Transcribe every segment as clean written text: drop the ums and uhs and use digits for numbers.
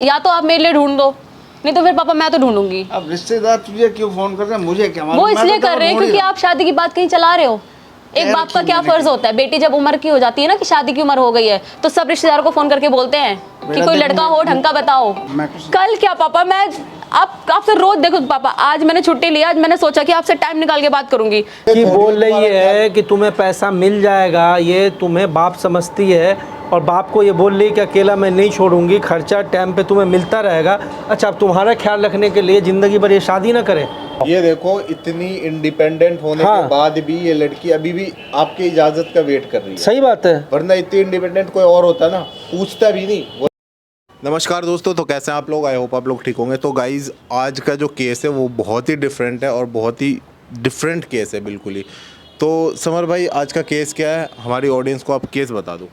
या तो आप मेरे लिए ढूंढ दो, नहीं तो फिर पापा मैं तो ढूंढूंगी। अब रिश्तेदार तुझे क्यों फोन कर रहे हैं, मुझे क्या मालूम। वो इसलिए कर रहे हैं क्योंकि आप शादी की बात कहीं चला रहे हो। एक बाप का क्या फर्ज होता है, बेटी जब उम्र की हो जाती है ना कि शादी की उम्र हो गई है तो सब रिश्तेदारों को फोन करके बोलते हैं कि कोई लड़का हो ढंग का बताओ। कल क्या पापा, मैं आपसे रोज देखो पापा, आज मैंने छुट्टी लिया, आज मैंने सोचा कि आपसे टाइम निकाल के बात करूंगी। कि बोल रही है कि तुम्हें पैसा मिल जाएगा, ये तुम्हें बाप समझती है और बाप को ये बोल रही कि अकेला मैं नहीं छोड़ूंगी, खर्चा टाइम पे तुम्हें मिलता रहेगा। अच्छा, अब तुम्हारा ख्याल रखने के लिए ज़िंदगी भर ये शादी ना करे। ये देखो, इतनी इंडिपेंडेंट होने के बाद भी ये लड़की अभी भी आपकी इजाज़त का वेट कर रही है। सही बात है, वरना इतनी इंडिपेंडेंट कोई और होता ना, पूछता भी नहीं। नमस्कार दोस्तों, तो कैसे हैं आप लोग? आई होप आप लोग ठीक होंगे। तो गाइज़, आज का जो केस है वो बहुत ही डिफरेंट है और बहुत ही डिफरेंट केस है बिल्कुल ही। तो समर भाई, आज का केस क्या है, हमारी ऑडियंस को आप केस बता दो।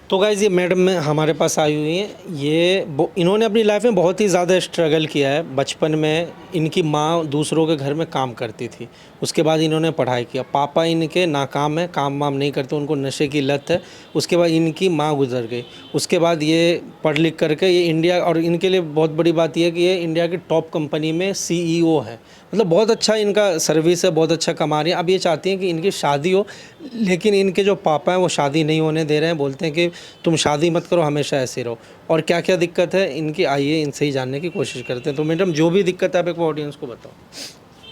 तो गाइज़ ये मैडम में हमारे पास आई हुई हैं। इन्होंने अपनी लाइफ में बहुत ही ज़्यादा स्ट्रगल किया है। बचपन में इनकी माँ दूसरों के घर में काम करती थी, उसके बाद इन्होंने पढ़ाई किया। पापा इनके नाकाम है, काम वाम नहीं करते, उनको नशे की लत है। उसके बाद इनकी माँ गुजर गई। उसके बाद ये पढ़ लिख करके ये इंडिया, और इनके लिए बहुत बड़ी बात यह है कि ये इंडिया की टॉप कंपनी में CEO है। मतलब बहुत अच्छा इनका सर्विस है, बहुत अच्छा कमा रही है। अब ये चाहती हैं कि इनकी शादी हो, लेकिन इनके जो पापा हैं वो शादी नहीं होने दे रहे हैं। बोलते हैं कि तुम शादी मत करो, हमेशा ऐसे रहो। और क्या क्या दिक्कत है इनकी, आइए इनसे ही जानने की कोशिश करते हैं। तो मैडम, जो भी दिक्कत है आप एक ऑडियंस को बताओ।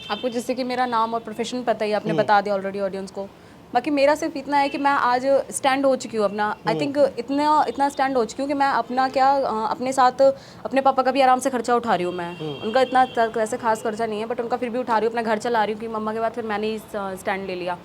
आपको जैसे कि मेरा नाम और प्रोफेशन पता ही, आपने बता दिया ऑलरेडी ऑडियंस को। बाकी मेरा सिर्फ इतना है कि मैं आज स्टैंड हो चुकी हूँ अपना। आई थिंक इतना स्टैंड हो चुकी हूँ कि मैं अपना क्या अपने साथ अपने पापा का भी आराम से खर्चा उठा रही हूँ मैं। उनका इतना वैसे खास खर्चा नहीं है, बट उनका फिर भी उठा रही हूँ, अपना घर चला रही हूँ कि मम्मा के बाद फिर मैंने ही स्टैंड ले लिया।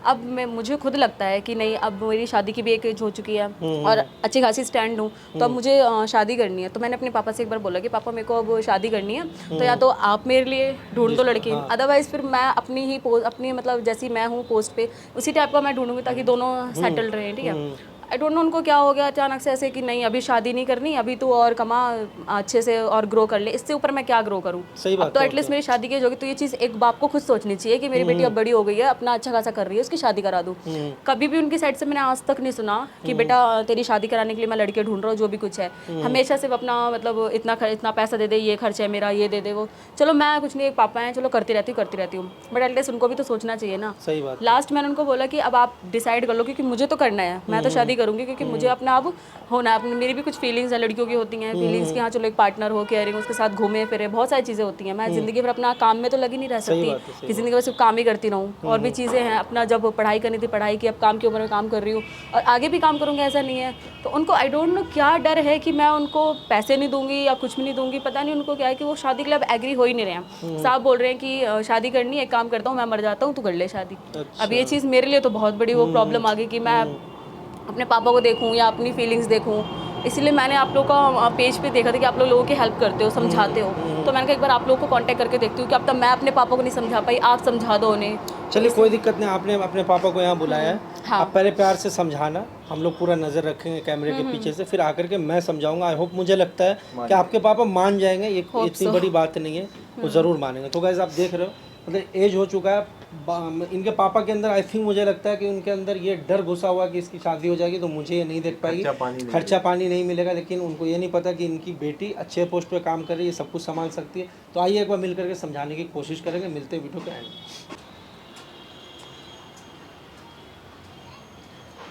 अब मुझे खुद लगता है कि नहीं, अब मेरी शादी की भी एक एज हो चुकी है और अच्छी खासी स्टैंड हूँ, तो अब मुझे शादी करनी है। तो मैंने अपने पापा से एक बार बोला कि पापा मेरे को अब शादी करनी है, तो या तो आप मेरे लिए ढूंढ दो लड़की, अदरवाइज फिर मैं अपनी मतलब जैसी मैं हूँ पोस्ट पे उसी टाइप का मैं ढूंढूंगी ताकि दोनों सेटल रहें। ठीक है, आई डोंट नो उनको क्या हो गया अचानक से ऐसे कि नहीं अभी शादी नहीं करनी, अभी तो और कमा अच्छे से और ग्रो कर ले, इससे ऊपर मैं क्या ग्रो करूँ। अब तो एटलीस्ट मेरी शादी की होगी, तो ये चीज़ एक बाप को खुद सोचनी चाहिए कि मेरी बेटी अब बड़ी हो गई है, अपना अच्छा खासा कर रही है, उसकी शादी करा दूँ। कभी भी उनकी साइड से मैंने आज तक नहीं सुना कि बेटा तेरी शादी कराने के लिए मैं लड़के ढूंढ रहा हूँ, जो भी कुछ है। हमेशा सिर्फ अपना मतलब इतना पैसा दे दे, ये खर्च है मेरा, ये दे दे वो। चलो मैं कुछ नहीं, एक पापा हैं, चलो करती रहती हूँ, बट एटलीस्ट उनको भी तो सोचना चाहिए ना। सही बात। लास्ट मैंने उनको बोला कि अब आप डिसाइड कर लो, क्योंकि मुझे तो करना है, मैं तो शादी करूंगी, क्योंकि मुझे अपना अब होना है। मेरी भी कुछ फीलिंग्स है, लड़कियों की होती हैं फीलिंग्स कि हाँ चलो एक पार्टनर हो, केयरिंग, उसके साथ घूमे फिरे, बहुत सारी चीज़ें होती हैं। मैं ज़िंदगी भर अपना काम में तो लगी नहीं रह सकती कि ज़िंदगी भर सिर्फ काम ही करती रहूँ। और भी चीज़ें हैं, अपना जब पढ़ाई करनी थी पढ़ाई की, अब काम की उम्र में काम कर रही हूँ और आगे भी काम करूँगी, ऐसा नहीं है। तो उनको आई डोंट नो क्या डर है कि मैं उनको पैसे नहीं दूंगी या कुछ भी नहीं दूंगी, पता नहीं उनको क्या है कि वो शादी के लिए अब एग्री हो ही नहीं रहे हैं। साहब बोल रहे हैं कि शादी करनी है, एक काम करता हूँ मैं मर जाता हूँ, तू कर ले शादी। अब ये चीज़ मेरे लिए तो बहुत बड़ी वो प्रॉब्लम आ गई कि मैं अपने पापा को देखूं या अपनी फीलिंग्स देखूं। इसीलिए मैंने आप लोगों का पेज पे देखा था कि आप लोगों की हेल्प करते हो, समझाते हो, तो मैंने कहा एक बार आप लोगों को कांटेक्ट करके देखती हूँ कि अब तक मैं अपने पापा को नहीं समझा पाई, आप समझा दो उन्हें। चलिए कोई दिक्कत नहीं, आपने अपने पापा को यहाँ बुलाया है। हाँ। आप पहले प्यार से समझाना, हम लोग पूरा नज़र रखेंगे कैमरे के पीछे से, फिर आकर के मैं समझाऊंगा। आई होप, मुझे लगता है कि आपके पापा मान जाएंगे, ये इतनी बड़ी बात नहीं है, वो ज़रूर मानेंगे। तो गाइस आप देख रहे हो, मतलब एज हो चुका है इनके पापा के अंदर। आई थिंक मुझे लगता है कि उनके अंदर ये डर घुसा हुआ कि इसकी शादी हो जाएगी तो मुझे ये नहीं देख पाएगी, खर्चा पानी नहीं मिलेगा। लेकिन उनको ये नहीं पता कि इनकी बेटी अच्छे पोस्ट पे काम कर रही है, सब कुछ संभाल सकती है। तो आइए एक बार मिल करके समझाने की कोशिश करेंगे। मिलते वीडियो के एंड।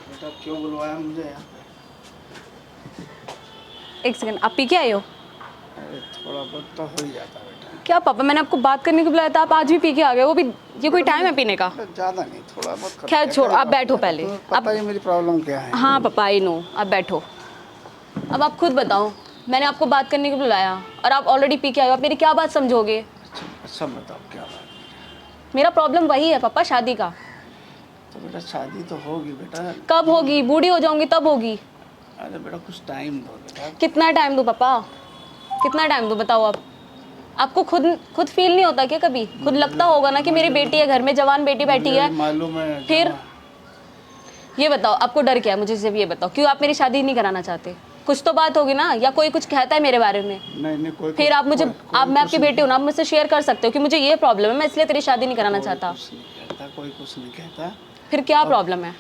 बेटा क्यों बुलवाया मुझे यहाँ पे? एक सेकंड, आप पी के आए हो? अरे थोड़ा बहुत तो हो ही जाता बेटा। क्या पापा, मैंने आपको बात करने को बुलाया था, आप आज भी पी के आ गए? वो भी ये कोई टाइम है पीने का? ज़्यादा नहीं, थोड़ा बहुत। खैर छोड़, आप बैठो पहले। तो पता है मेरी प्रॉब्लम क्या है। हाँ पापा, आई नो, आप बैठो। अब आप खुद बताओ, मैंने आपको बात करने को बुलाया और आप ऑलरेडी पी के आए हो, आप मेरी क्या बात समझोगे? अच्छा बताओ क्या बात है। मेरा प्रॉब्लम वही है पापा, शादी का। तो बेटा शादी तो होगी बेटा। कब होगी? बूढ़ी हो जाऊंगी तब होगी। अरे बेटा कुछ टाइम दो बेटा। कितना टाइम दूं पापा, कितना टाइम दूं बताओ आप? आपको खुद फील नहीं होता क्या कभी? खुद लगता होगा ना कि मेरी बेटी है घर में, जवान बेटी बैठी है। मालूम है। फिर ये बताओ आपको डर क्या है? मुझे सिर्फ ये बताओ, क्यों आप मेरी शादी नहीं कराना चाहते? कुछ तो बात होगी ना, या कोई कुछ कहता है मेरे बारे में? नहीं कोई। फिर आप मुझे मैं आपकी बेटी हूँ ना, आप मुझसे शेयर कर सकते हो कि मुझे ये प्रॉब्लम है, मैं इसलिए तेरी शादी नहीं कराना चाहता। कोई कुछ नहीं कहता। फिर क्या प्रॉब्लम है?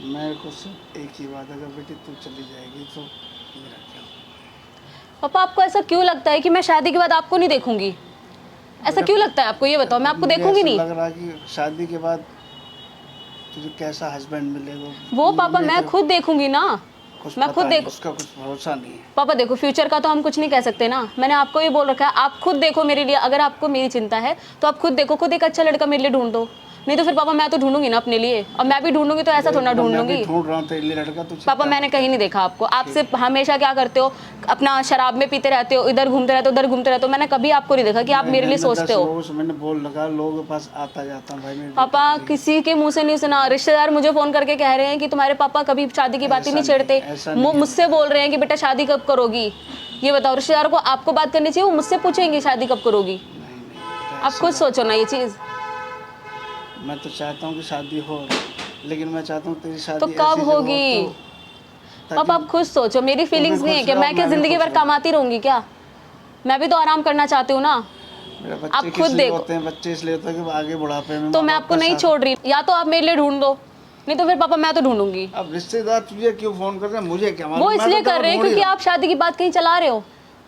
मैं कुछ एक ही बात, अगर बेटी तू चली जाएगी तो मेरा क्या? पापा आपको ऐसा क्यों लगता है कि मैं शादी के बाद आपको नहीं देखूंगी? ऐसा क्यों लगता है आपको, ये बताओ? मैं आपको मुझे देखूंगी ऐसा नहीं। लग रहा है कि शादी के बाद तुझे कैसा हस्बैंड मिलेगा वो पापा मैं खुद देखूंगी ना, कुछ मैं पता खुद नहीं, देखू। उसका कुछ भरोसा नहीं है। पापा देखो, फ्यूचर का तो हम कुछ नहीं कह सकते ना। मैंने आपको ये बोल रखा है, आप खुद देखो मेरे लिए। अगर आपको मेरी चिंता है तो आप खुद देखो, खुद एक अच्छा लड़का मेरे लिए ढूंढ दो। नहीं तो फिर पापा मैं तो ढूंढूंगी ना अपने लिए, और मैं भी ढूंढूंगी तो ऐसा थोड़ा ढूंढ मैं लूंगी। भी ढूंढ रहा हूँ तेरे लिए लड़का, तो पापा मैंने कहीं नहीं देखा आपको। आप सिर्फ हमेशा क्या करते हो, अपना शराब में पीते रहते हो, इधर घूमते रहते हो, उधर घूमते रहते हो। मैंने कभी आपको नहीं देखा कि आप मेरे लिए सोचते हो। लोगों से मैंने बोल लगा, लोगों के पास आता जाता हूँ भाई मेरे पापा किसी के मुंह से नहीं सुना। रिश्तेदार मुझे फोन करके कह रहे हैं कि तुम्हारे पापा कभी शादी की बात ही नहीं छेड़ते। ऐसा वो मुझसे बोल रहे हैं कि बेटा शादी कब करोगी। ये बताओ, रिश्तेदार को आपको बात करनी चाहिए, वो मुझसे पूछेंगे शादी कब करोगी? आप खुद सोचो ना ये चीज़। मैं तो चाहता हूँ कि शादी हो, लेकिन मैं चाहता हूँ तेरी शादी तो ऐसी कब जगह हो होगी? पापा आप खुद सोचो, मेरी फीलिंग्स नहीं है क्या? मैं क्या मैं भी जिंदगी खुश भर कमाती रहूंगी क्या? मैं भी तो आराम करना चाहती हूँ ना। मेरे आप बच्चे खुद किस लिए देखो। होते हैं? बच्चे इसलिए होते हैं कि आगे बुढ़ापे में तो माँ मैं बाप आपको का नहीं साथ- छोड़ रही, या तो आप मेरे लिए ढूंढ दो, नहीं तो फिर पापा मैं तो ढूंढूंगी। अब रिश्तेदार तुझे क्यों फोन कर रहे हैं, मुझे क्या मालूम? वो मैं तो इसलिए तेरा कर रहे हैं ढूंढ ही क्योंकि रहा आप शादी की बात कहीं चला रहे हो।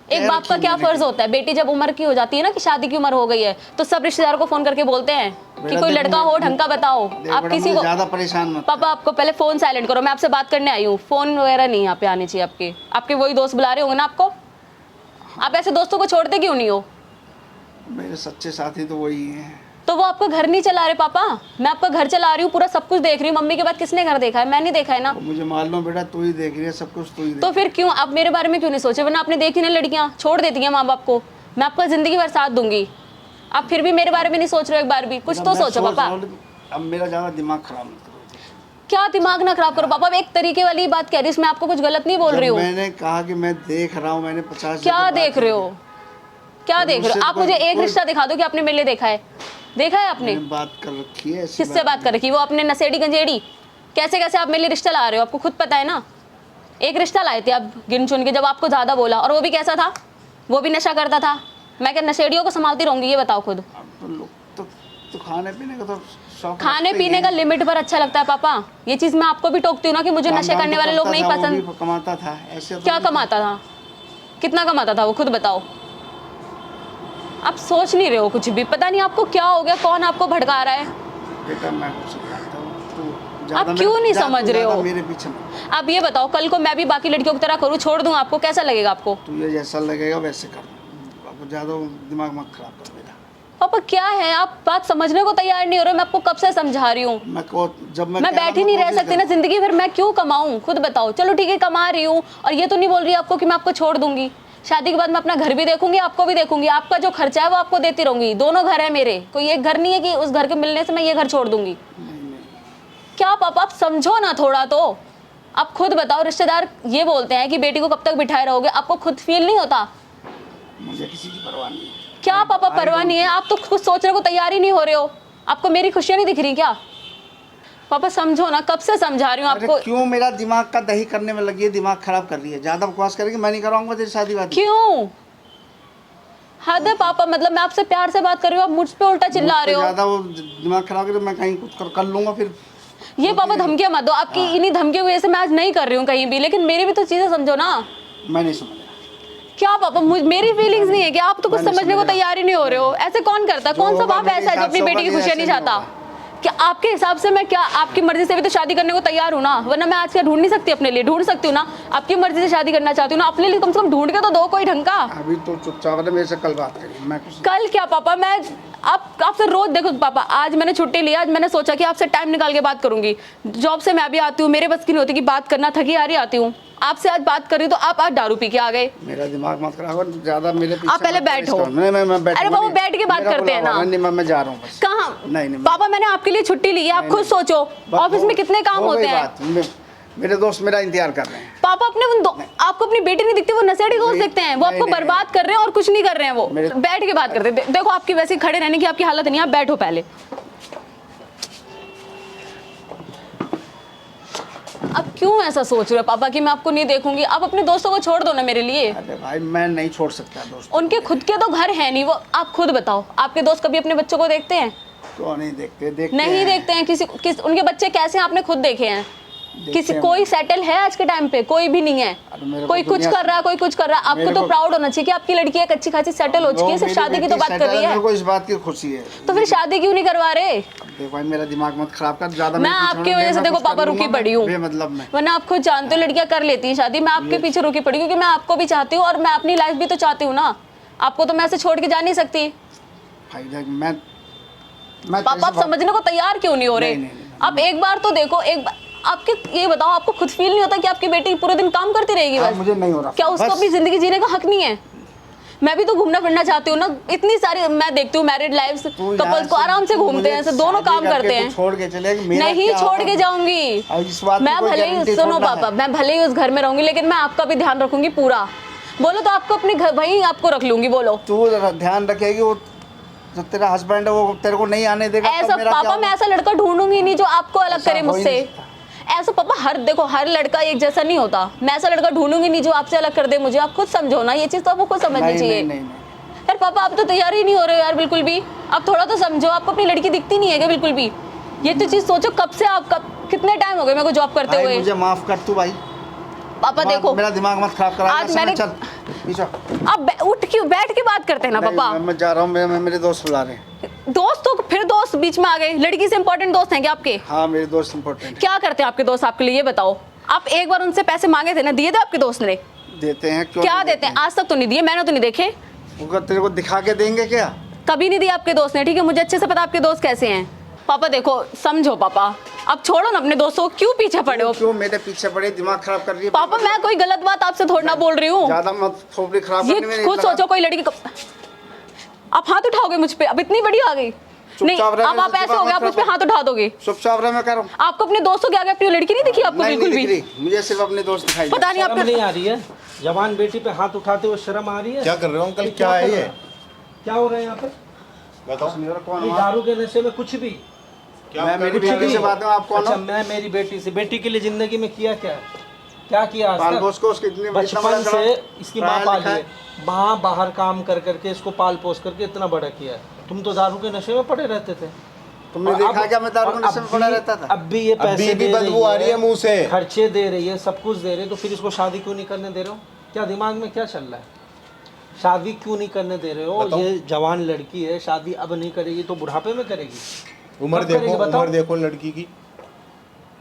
एक कह बाप का रखी क्या मैंने फर्ज होता है, बेटी जब उम्र की हो जाती है ना कि शादी की उम्र हो गई है, तो सब रिश्तेदारों को फोन करके बोलते हैं कि बेटा कोई देख, लड़का हो ढंग का बताओ। देख आप बेटा, किसी मुझे को ज्यादा परेशान मत पापा आपको पहले फोन साइलेंट करो, मैं आपसे बात करने आई हूँ। फोन वगैरह नहीं यहाँ पे आने चाहिए आपके। आपके वही दोस्त बुला रहे होंगे ना आपको। आप ऐसे दोस्तों को छोड़ते क्यों नहीं हो? कर। मेरे सच्चे साथी तो वही हैं। तो वो आपका घर नहीं चला रहे पापा। मैं आपका घर चला रही हूँ, पूरा सब कुछ देख रही हूँ। मम्मी के बाद किसने घर देखा है? मैं नहीं देखा है ना। वो मुझे मालूम बेटा, तू ही देख रही है सब कुछ, तू ही तो देख। फिर क्यों आप मेरे बारे में क्यों नहीं सोचे? वरना आपने देखी ना, लड़कियां छोड़ देती हैं माँ बाप को। मैं आपका जिंदगी भर साथ दूंगी, आप फिर भी मेरे बारे में नहीं सोच रहे हो एक बार भी। कुछ तो मैं सोचो सोच पापा। रहा हूँ, लेकिन अब मेरा ज्यादा दिमाग खराब मत करो। क्या दिमाग ना खराब करो पापा, अब एक तरीके वाली बात कह रही हूँ, मैं आपको कुछ गलत नहीं बोल रही जब हूँ। मैंने कहा कि मैं देख रहा हूँ, मैंने 50 क्या जगह बात देख की रहे हो? क्या देख रहे हो? आप मुझे एक रिश्ता दिखा दो कि आपने मेरे लिए देखा है। देखा है आपने? मैंने बात कर रखी है ऐसी किससे बात कर रखी? वो अपने नशेड़ी गंजेड़ी। कैसे कैसे आप मेरे लिए रिश्ता ला रहे हो? आपको खुद पता है ना। एक रिश्ता लाए थे आप गिन चुन के, जब आपको ज्यादा बोला, और वो भी कैसा था? वो भी नशा करता था। मैं क्या नशेड़ियों को संभालती रहूंगी? ये बताओ खुद। अब तो लोग तो खाने पीने का तो शौक खाने रखते ही पीने हैं। का लिमिट पर अच्छा लगता है पापा। ये चीज मैं आपको भी टोकती हूँ ना कि मुझे नशे काम-वाम करने तो वाले लोग करता नहीं था, वो पसंद। भी कमाता था ऐसे तो क्या नहीं। कमाता था? कितना कमाता था वो? खुद बताओ। आप सोच नहीं रहे हो कुछ भी। पता नहीं आपको क्या हो गया, कौन आपको भड़का रहा है। बेटा मैं कुछ समझाता हूँ, तू आप क्यों नहीं समझ रहे हो? मेरे पीछे मत। आप ये बताओ, कल को मैं भी बाकी लड़कियों की तरह करूँ, छोड़ दूँ आपको, कैसा लगेगा आपको? तुझे जैसा लगेगा वैसे कर। अब ज्यादा दिमाग मत खराब कर मेरा। पापा क्या है, आप बात समझने को तैयार नहीं हो रहे। मैं आपको कब से समझा रही हूँ। जब मैं कह रहा बैठी हूँ, नहीं तो रह कोशिश सकती ना कर। जिंदगी भर। मैं क्यों कमाऊं? खुद बताओ। चलो ठीक है, कमा रही हूँ, और ये तो नहीं बोल रही आपको कि मैं आपको छोड़ दूंगी। शादी के बाद मैं अपना घर भी देखूंगी, आपको भी देखूंगी। आपका जो खर्चा है वो आपको देती रहूंगी। दोनों घर है मेरे, कोई एक घर नहीं है कि उस घर के मिलने से मैं ये घर छोड़ दूंगी। क्या पापा आप समझो ना थोड़ा तो। आप खुद बताओ, रिश्तेदार ये बोलते हैं कि बेटी को कब तक बिठाए रहोगे, आपको खुद फील नहीं होता? मुझे किसी की परवाह नहीं है। क्या पापा परवाह नहीं है? आप तो कुछ सोचने को तैयार ही नहीं हो रहे हो। आपको मेरी खुशियां नहीं दिख रही क्या? पापा समझो ना, कब से समझा रही हूँ अरे आपको। क्यों मेरा दिमाग का दही करने में लगी है? दिमाग खराब कर रही है। ज्यादा बकवास करेगी, मैं नहीं कराऊंगा तेरी शादी वादी। क्यों? हद है पापा, मतलब मैं आपसे प्यार से बात कर रही हूँ, आप मुझ पे उल्टा चिल्ला रहे हो। ज्यादा वो दिमाग खराब करे, मैं कहीं कुछ कर लूंगा फिर। ये पापा धमकियां मत दो। आपकी इन्हीं धमकियों की वजह से मैं आज नहीं कर रही हूँ कहीं भी, लेकिन मेरी भी तो चीजें समझो ना। मैं नहीं समझ रहा। क्या पापा, मेरी फीलिंग्स नहीं है कि आप तो कुछ मैं नहीं समझने को समझ रहा। तैयार ही नहीं हो रहे हो। ऐसे कौन करता है? जो कौन सा होगा बाप मेरे ऐसा है जो हिसाब अपनी से बेटी की होगा, खुशियां नहीं ऐसे चाहता? होगा। क्या आपके हिसाब से मैं क्या आपकी मर्जी से भी तो शादी करने को तैयार हूँ ना, वरना मैं आज क्या ढूंढ नहीं सकती अपने लिए? ढूंढ सकती हूँ ना, आपकी मर्जी से शादी करना चाहती हूँ ना, अपने लिए कम से कम ढूंढ के तो दो कोई ढंग का। अभी तो चुपचाप रहे, मेरे से कल बात करिए। मैं कुछ कल क्या पापा, मैं आपसे रोज देखो पापा, आज मैंने छुट्टी ली। आज मैंने सोचा कि आपसे टाइम निकाल के बात करूंगी। जॉब से मैं भी आती हूँ, मेरे बस की नहीं होती कि बात करना, थकी हारी आती हूँ। आपसे आज बात कर रही हूँ तो आप आज दारू पी के आ गए। मेरा दिमाग मत खराब कर, ज्यादा मेरे पीछे आप पहले मत बैठो। परेशान। मैं बैठूंगा अरे बाबा, नहीं। बैठ के बात मेरा करते हैं बुलावा, ना। नहीं, मैं जा रहा हूँ बस। कहाँ? नहीं पापा मैंने आपके लिए छुट्टी ली है, आप खुद सोचो। ऑफिस में कितने काम होते हैं। मेरे दोस्त मेरा इंतजार कर रहे हैं। पापा आपको अपनी बेटी नहीं दिखती, वो नशेड़ी दोस्त दिखते हैं। वो आपको बर्बाद कर रहे हैं और कुछ नहीं कर रहे हैं। वो बैठ के बात करते हैं। देखो आपकी वैसे खड़े रहने की आपकी हालत नहीं है, आप बैठो पहले। अब क्यों ऐसा सोच रहे हो पापा कि मैं आपको नहीं देखूंगी? आप अपने दोस्तों को छोड़ दो ना मेरे लिए। अरे भाई मैं नहीं छोड़ सकता दोस्त। उनके खुद के तो घर है नहीं। वो आप खुद बताओ, आपके दोस्त कभी अपने बच्चों को देखते हैं? तो नहीं देखते नहीं हैं। देखते हैं। उनके बच्चे कैसे हैं आपने खुद देखे हैं। किसी कोई सेटल है आज के टाइम पे? कोई भी नहीं है। अरे मेरे को कोई कुछ दुनिया कर रहा है, कोई कुछ कर रहा है। आपको मेरे तो को- प्राउड होना चाहिए कि आपकी लड़की एक अच्छी खासी सेटल हो चुकी है, सिर्फ मेरी शादी की तो बेटी बात कर settle रही है, है। मेरे को इस बात की खुशी है। तो फिर शादी क्यों नहीं करवा रहे? देखो भाई मेरा दिमाग मत खराब कर ज्यादा। मैं मेरे पीछे आपकी मत वजह लग, से मैं देखो कुछ कर पापा रुकी लूंगा पड़ी हूँ, बेमतलब में। वरना आप खुद जानते हो लड़कियां कर लेती हैं शादी। मैं आपके पीछे रुकी पड़ी क्योंकि मैं आपको भी चाहती हूँ और मैं अपनी लाइफ भी तो चाहती हूँ ना। आपको तो मैं ऐसे छोड़ के जा नहीं सकती। भाई देख मैं पापा आप समझने को तैयार क्यों नहीं हो रहे? नहीं, नहीं, नहीं, आप एक बार तो देखो, एक बार आपके ये बताओ, आपको खुद फील नहीं होता कि आपकी बेटी पूरे दिन काम करती रहेगी हाँ, बस? मुझे नहीं हो रहा। क्या उसको बस। अपनी जिंदगी जीने का हक नहीं है? मैं भी तो घूमना फिरना चाहती हूँ ना। इतनी सारी मैं देखती हूँ मैरिड लाइफ तू कपल्स यहाँ को आराम से तू घूमते मुझे हैं, ऐसे दोनों शादी काम करके करते तू हैं। छोड़ के चलेगी, मेरा नहीं क्या छोड़ होगा? के जाऊंगी। अब इस बात की मैं कोई भले ही guarantee सुनो थोड़ा पापा, है। मैं भले ही उस घर में रहूंगी लेकिन मैं आपका भी ध्यान रखूंगी पूरा। बोलो तो आपको अपने घर वहीं आपको रख लूंगी। बोलो तू ध्यान रखेगी, वो जो तेरा हस्बैंड है वो तेरे को नहीं आने देगा। तब ऐसा मेरा क्या पापा, मैं होगा? ऐसा लड़का ढूंढूंगी नहीं जो आपको अलग ऐसा करे हो ही मुझसे। नहीं सकता। ऐसा पापा हर देखो हर लड़का एक जैसा नहीं होता। मैं ऐसा लड़का ढूंढूंगी नहीं जो आपसे अलग कर दे मुझे। आप खुद समझो ना, ये चीज तो आपको खुद समझनी नहीं, चाहिए। नहीं, नहीं। यार पापा आप तो तैयार ही नहीं हो रहे हो यार बिल्कुल भी। आप थोड़ा तो समझो, आपको अपनी लड़की दिखती नहीं है क्या बिल्कुल भी? ये तो चीज सोचो, कब से आप कितने टाइम हो गए मेरे को जॉब करते भाई हुए। मुझे माफ कर तू भाई। पापा देखो मेरा दिमाग मत खराब करा। आज मैंने- चल पीछे। आप उठ क्यों बैठ के बात करते हैं ना पापा। मैं जा रहा हूँ, मेरे दोस्त बुला रहे हैं। दोस्त तो फिर दोस्त बीच में आ गए। लड़की से इंपॉर्टेंट दोस्त हैं क्या आपके? हाँ मेरे दोस्त इम्पोर्टेंट क्या करते हैं आपके दोस्त आपके लिए, ये बताओ। आप एक बार उनसे पैसे मांगे थे ना, दिए थे आपके दोस्त ने? देते हैं। क्यों क्या नहीं देते हैं? आज तक तो नहीं दिए, मैंने तो नहीं देखे। वो तेरे को दिखा के देंगे क्या? कभी नहीं दिए आपके दोस्त ने, ठीक है? मुझे अच्छे से पता आपके दोस्त कैसे हैं। पापा देखो समझो पापा, अब छोड़ो ना अपने दोस्तों को, क्यों पीछे पड़े हो? क्यों मेरे पीछे पड़े, दिमाग खराब कर रही है? पापा मैं कोई गलत बात आपसे थोड़ी ना बोल रही हूँ। ज्यादा मत खोपड़ी खराब करने में ये नहीं खुद लगा। सोचो, कोई लड़की आप हाथ उठाओगे मुझ पे? अब इतनी बड़ी आ गई नहीं, चुपचाप रह, अब आप मेरे ऐसे हो गए, आप मुझ पे हाथ उठा दोगे। चुपचाप रहे, मैं कह रहा हूँ। आपको अपने दोस्तों के आगे अपनी लड़की नहीं दिखी आपको नहीं, बिल्कुल नहीं भी? दिख रही। मुझे सिर्फ अपने दोस्त दिखाई दे। पता नहीं शर्म आपको नहीं आ रही है? जवान बेटी पे हाथ उठाते हुए शर्म आ रही है? क्या कर रहे हो अंकल? क्या है ये? क्या हो रहा है यहाँ पे? बताओ। मेरा कौन ये हुआ? दारू के नशे में कुछ भी? क्या मैं कर मेरी रहे हो? बेटी से बात हूँ, आप कौन अच्छा हो? मैं मेरी बेटी से, बेटी के लिए जिंदगी में किया क्या? क्या किया आज पाल तक? पोस को उसके इतने इतना बचपन बड़ा से करा, इसकी माँ पढ़ाया पाली लिखा है, माँ बाहर काम कर करके इसको पाल पोस करके इतना बड़ा किया है। तुम तो दारू के नशे में पड़े रहते थे। तुमने और देखा अब- क्या मैं दारू के और नशे में अब पड़ा भी- रहता था? अब भी ये पैसे अभी भी दे बदबू आ रही है मुंह से। खर्चे दे रही है, सब कुछ दे रही है, तो फिर इसको शादी क्यों नहीं करने दे रहे हो? क्या दिमाग में क्या चल रहा है? शादी क्यों नहीं करने दे रहे हो? बताओ। ये जवान लड़की है, शादी अब नहीं करेगी तो बुढ़ापे में करेगी। उम्र कब करेगी देखो, बताओ? उम्र देखो लड़की की।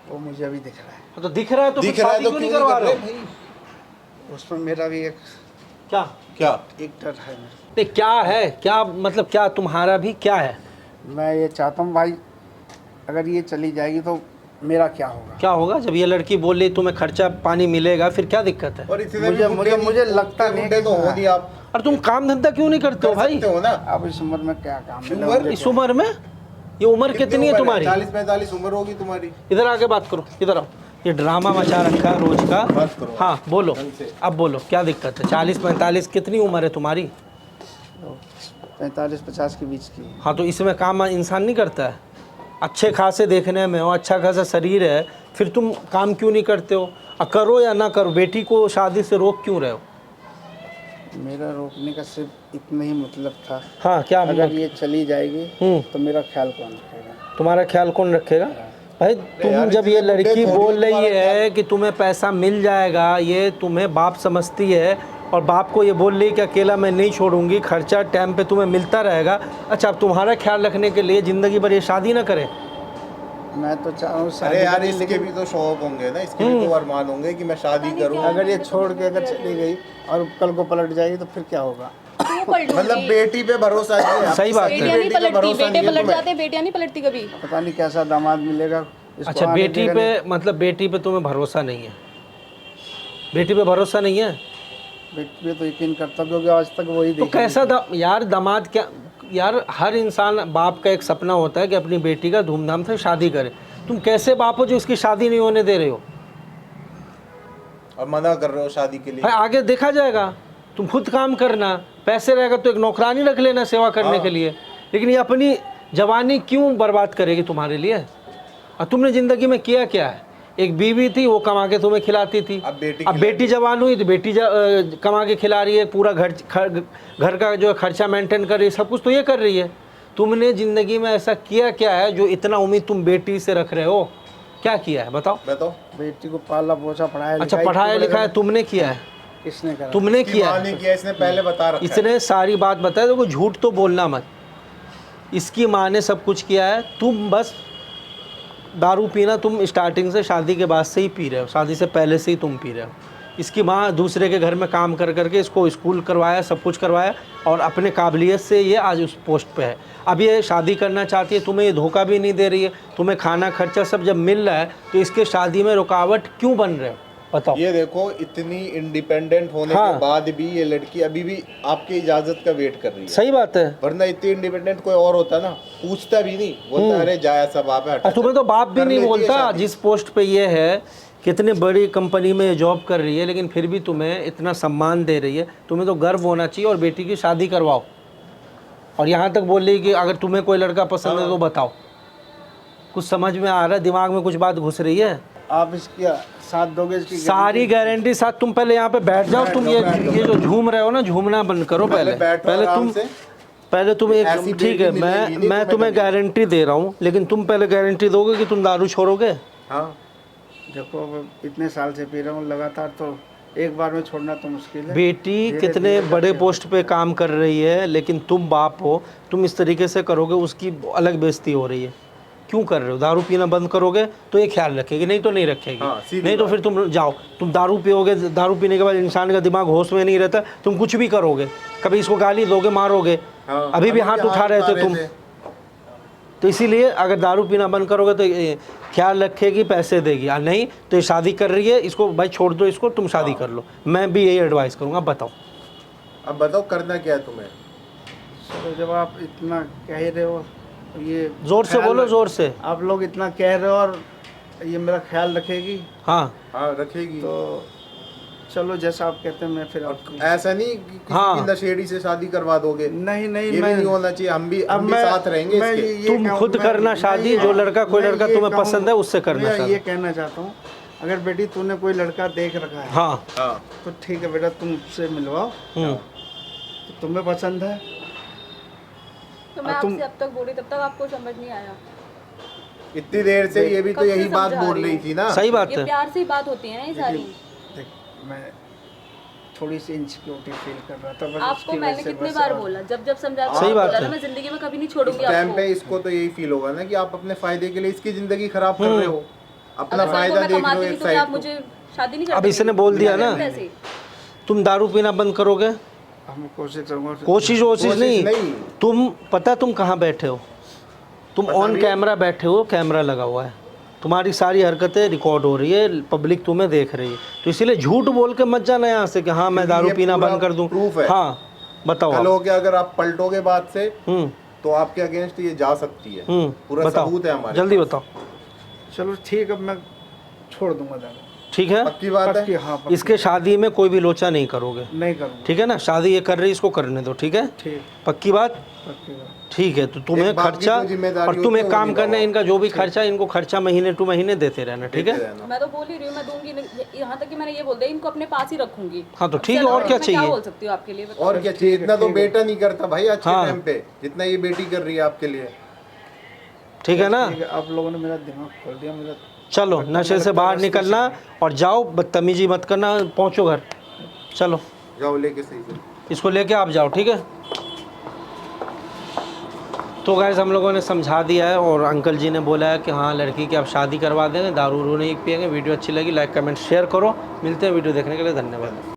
वो मुझे अभी दिख रहा है। तो दिख रहा है तो दिख फिर रहा है शादी तो क्यों नहीं क्यों करवा नहीं रहे कर हो? रहे? उसमें मेरा भी एक क्या क्या? डर है। नहीं, क्या है? क्या मतलब क्या तुम्हारा भी क्या है? मैं ये चाहता हूँ भाई, अगर ये चली जाएगी तो मेरा क्या होगा? क्या होगा जब ये लड़की बोल रही तुम्हें खर्चा पानी मिलेगा, फिर क्या दिक्कत है? और इतने मुझे- भी मुझे- बुड्ढे मुझे नहीं- लगता नहीं बुड्ढे कि तो हो हाँ। नहीं आप। और तुम काम धंधा क्यों नहीं करते हो कर भाई? सकते हो ना। अब इस उम्र में क्या काम मिला उम्र- मुझे इस क्या? उम्र में? ये उम्र कितनी है तुम्हारी? 40-45 उम्र होगी तुम्हारी। इधर आके बात करो, इधर आओ। ये ड्रामा मचा रखा है रोज का। बात करो। हाँ बोलो, ढंग से। अब बोलो क्या दिक्कत है? 40-45 कितनी उम्र है तुम्हारी? 45-50 के बीच की। हाँ तो इसमें काम इंसान नहीं करता है? अच्छे खासे देखने में हो, अच्छा खासा शरीर है, फिर तुम काम क्यों नहीं करते हो? करो या ना करो, बेटी को शादी से रोक क्यों रहे हो? मेरा रोकने का सिर्फ इतना ही मतलब था। हाँ क्या अगर ये चली जाएगी तो मेरा ख्याल कौन रखेगा? तुम्हारा ख्याल कौन रखेगा? भाई तुम यार, जब ये इतने बुड्ढे लड़की थोड़ी बोल रही तुम्हारा है कि तुम्हें पैसा मिल जाएगा, ये तुम्हें बाप समझती है और बाप को ये बोल रही है कि अकेला मैं नहीं छोड़ूंगी, खर्चा टाइम पे तुम्हें मिलता रहेगा। अच्छा अब तुम्हारा ख्याल रखने के लिए ज़िंदगी भर ये शादी ना करे? मैं तो चाह रहा हूँ शादी अरे यार करें, इसके भी तो शौक होंगे ना, इसके भी तो अरमान होंगे कि मैं शादी करूं। अगर ये छोड़ के अगर चली गई और कल को पलट जाएगी तो फिर क्या होगा? मतलब बेटी पे भरोसा नहीं है। सही बात है। बेटियां नहीं बेटी पे पलटती, भरोसा बेटे नहीं है पलट तुम्हें। जाते हैं, बेटियां नहीं पलटती कभी। पता नहीं कैसा दामाद मिलेगा इसको अच्छा आने बेटी देगा पे नहीं। मतलब बेटी पे तुम्हें भरोसा नहीं है? बेटी पे भरोसा नहीं है बेटी पे तो यकीन करता क्योंकि आज तक वही तो देखी कैसा यार दामाद क्या? यार हर इंसान बाप का एक सपना होता है कि अपनी बेटी का धूमधाम से शादी करे। तुम कैसे बाप हो जो उसकी शादी नहीं होने दे रहे हो? और मना कर रहे हो शादी के लिए। भाई आगे देखा जाएगा, तुम खुद काम करना, पैसे रहेगा तो एक नौकरानी रख लेना सेवा करने के लिए। लेकिन ये अपनी जवानी क्यों बर्बाद करेगी तुम्हारे लिए? और तुमने ज़िंदगी में किया क्या है? एक बीवी थी, वो कमा के तुम्हें खिलाती थी। अब बेटी अब बेटी जवान हुई तो बेटी कमा के खिला रही है, पूरा घर का जो खर्चा मेंटेन कर रही है, सब कुछ तो ये कर रही है। तुमने ज़िंदगी में ऐसा किया क्या है जो इतना उम्मीद तुम बेटी से रख रहे हो? क्या किया है बताओ। बताओ। बेटी को पाला पोसा पढ़ाया अच्छा लिखाया, पढ़ाया इतने लिखाया बड़े- तुमने किया है, किसने करा? तुमने इसकी किया माँ है, ने किया, इसने पहले बता रखा है। इसने सारी बात बताया। देखो झूठ तो बोलना मत, इसकी माँ ने सब कुछ किया है, तुम बस दारू पीना तुम स्टार्टिंग से शादी के बाद से ही पी रहे हो, शादी से पहले से ही तुम पी रहे हो। इसकी माँ दूसरे के घर में काम कर करके इसको स्कूल करवाया, सब कुछ करवाया और अपने काबिलियत से ये आज उस पोस्ट पे है। अब ये शादी करना चाहती है, तुम्हें ये धोखा भी नहीं दे रही है, तुम्हें खाना खर्चा सब जब मिल रहा है तो इसके शादी में रुकावट क्यों बन रहे हो बताओ। ये देखो इतनी इंडिपेंडेंट होने हाँ। के बाद भी ये लड़की अभी भी आपकी इजाजत का वेट कर रही है। सही बात है। वरना इतनी इंडिपेंडेंट कोई और होता ना, पूछता भी नहीं, बोलता अरे जाया सब आप है, हटा और तुम्हें तो बाप भी कर नहीं लेती है बोलता, शादी। जिस पोस्ट पे ये है, कितनी बड़ी कंपनी में जॉब कर रही है, लेकिन फिर भी तुम्हें इतना सम्मान दे रही है। तुम्हें तो गर्व होना चाहिए और बेटी की शादी करवाओ। और यहाँ तक बोल रही कि अगर तुम्हें कोई लड़का पसंद है तो बताओ। कुछ समझ में आ रहा है, दिमाग में कुछ बात घुस रही है। आप इसकी साथ दोगे? इसकी सारी गारंटी साथ। तुम पहले यहाँ पे बैठ जाओ, तुम ये जो झूम रहे हो ना, झूमना बंद करो पहले। बैठो पहले आराम तुम से। पहले तुम एक ऐसी ठीक है, बेटी मिलेगी नहीं मैं तुम्हें तुम्हें कभी। गारंटी दे रहा हूँ, लेकिन तुम पहले गारंटी दोगे कि तुम दारू छोड़ोगे। हाँ देखो अब इतने साल से पी रहा हूँ लगातार, तो एक बार में छोड़ना तो मुश्किल है। बेटी कितने बड़े पोस्ट पे काम कर रही है, लेकिन तुम बाप हो, तुम इस तरीके से करोगे, उसकी अलग बेइज्जती हो रही है। क्यों कर रहे हो? दारू पीना बंद करोगे तो ये ख्याल रखेगी, नहीं तो नहीं रखेगी। हाँ, सीधी नहीं तो बात। फिर तुम जाओ, तुम दारू पियोगे, दारू पीने के बाद इंसान का दिमाग होश में नहीं रहता, तुम कुछ भी करोगे, कभी इसको गाली दोगे, मारोगे। हाँ, अभी भी हाथ उठा रहे थे तुम। थे। तो इसीलिए अगर दारू पीना बंद करोगे तो ये ख्याल रखेगी, पैसे देगी, और नहीं तो ये शादी कर रही है, इसको भाई छोड़ दो इसको, तुम शादी कर लो। मैं भी यही एडवाइस करूँगा। बताओ अब बताओ करना क्या है तुम्हें। तो जब आप इतना कह ही रहे हो, ये जोर से ख्याल- बोलो, जोर से। आप लोग इतना कह रहे हो और ये मेरा ख्याल रखेगी, हाँ हाँ रखेगी। तो चलो जैसा आप कहते हैं मैं फिर आपको। ऐसा नहीं कि किसी हाँ। की नशेड़ी से शादी करवा दोगे, नहीं नहीं ये भी मैं नहीं होना चाहिए। हम भी मैं- साथ रहेंगे मैं इसके। ये तुम कहूँ- खुद मैं- करना मैं शादी, ये- जो लड़का कोई मैं लड़का ये तुम्हें कहूँ- पसंद है उससे करना मैं शादी। ये कहना चाहता हूँ, अगर बेटी तूने कोई लड़का देख रखा है हाँ हाँ तो ठीक है बेटा, तुम उससे मिलवाओ, हम्म। तो तुम्हें पसंद है। तो मैं तुम- आपसे अब तक बोली, तब तक आपको समझ नहीं आया। इतनी देर से ये भी तो कब से यही बात समझा बोल रही रही हूँ। थी ना। सही बात ये है। प्यार से ही बात होती है ना ये सारी। देख मैं थोड़ी सी इनसिक्योरिटी फील कर रहा था, बस आपको उसकी मैंने वजह से कितनी बस बार और- बोला, जब जब समझाता सही हूँ, बात बोला है। ना, मैं जिंदगी में कभी नहीं इस छोड़ूंगी टाइम आपको। पे इसको तो यही फील होगा ना कि आप अपने फायदे के लिए इसकी जिंदगी खराब कर रहे हो, अपना अगर फायदा मैं देख रहे कमाती हो नहीं एक तो क्या आप साइड मुझे शादी नहीं करते? अब इसने बोल दिया ना, पैसे तुम दारू पीना बंद करोगे। हम कोशिश करूँगा। कोशिश कोशिश नहीं, नहीं। तुम पता तुम कहाँ बैठे हो, तुम ऑन कैमरा बैठे हो, कैमरा लगा हुआ है, तुम्हारी सारी हरकतें रिकॉर्ड हो रही है, पब्लिक तुम्हें देख रही है, तो इसीलिए झूठ बोल के मत जाना यहाँ से कि हाँ मैं दारू ये पीना पूरा बंद कर दूँ। proof है। हाँ बताओ कल आप। हो के अगर आप पलटोगे बात से हम्म तो आपके अगेंस्ट ये जा सकती है। पूरा बताओ, सबूत है हमारे जल्दी बताओ। चलो ठीक, अब मैं छोड़ दूंगा दारू। ठीक है, पक्की बात पक्की, है। हाँ पक्की। इसके शादी में कोई भी लोचा नहीं करोगे, नहीं करूँगा। ठीक है ना। शादी ये कर रही है, इसको करने दो, ठीक है, ठीक, पक्की बात। पक्की बात। ठीक है, तो तुम्हें एक बाप की खर्चा, जो जिम्मेदारी और तुम होती एक है काम वो करना है, निभाओ। इनका जो भी खर्चा, इनको खर्चा महीने टू महीने देते रहना, ठीक है। रहना। मैं तो बोल ही रही हूँ, मैं दूंगी नहीं। यहाँ तक कि मैंने ये बोल दिया, इनको अपने पास ही रखूंगी। हाँ तो ठीक है, चलो, और क्या मैं चाहिए। बोल सकती हूँ आपके लिए, बताओ। और क्या चाहिए, इतना तो बेटा नहीं करता भाई आज के हाँ। टाइम पे जितना ये बेटी कर रही है आपके लिए। ठीक है ना। ठीक है, आप लोगों ने मेरा दिमाग खोल दिया मेरा। चलो नशे से बाहर निकलना और जाओ, बदतमीजी मत करना, पहुंचो घर, चलो जाओ लेके सही से। इसको लेके आप जाओ, ठीक है। तो गाइस हम लोगों ने समझा दिया है, और अंकल जी ने बोला है कि हाँ लड़की की आप शादी करवा देंगे, दारू नहीं पिएंगे। वीडियो अच्छी लगी लाइक कमेंट शेयर करो। मिलते हैं वीडियो देखने के लिए, धन्यवाद।